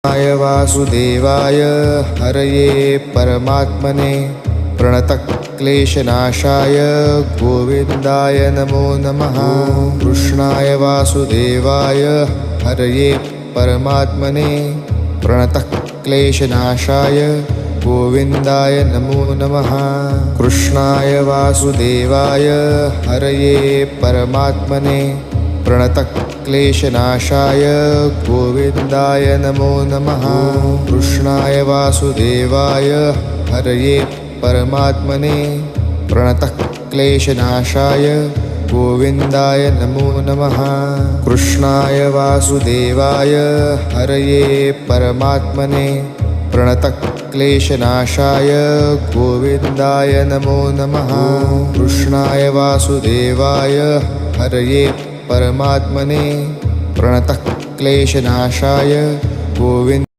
कृष्णाय वासुदेवाय हरये परमात्मने प्रणतक्लेशनाशाय गोविन्दाय नमो नमः। कृष्णाय वासुदेवाय हरये परमात्मने प्रणतक्लेशनाशाय गोविन्दाय नमो नमः। कृष्णाय वासुदेवाय हरये परमात्मने प्रणतक्लेशनाशाय गोविन्दाय नमो नमः। कृष्णाय वासुदेवाय हरये परमात्मने प्रणतक्लेशनाशाय गोविन्दाय नमो नमः। कृष्णाय वासुदेवाय हरये परमात्मने प्रणतक्लेशनाशाय गोविन्दाय नमो नमः। कृष्णाय वासुदेवाय हरये परमात्मने प्रणतक्लेशनाशाय गोविन्द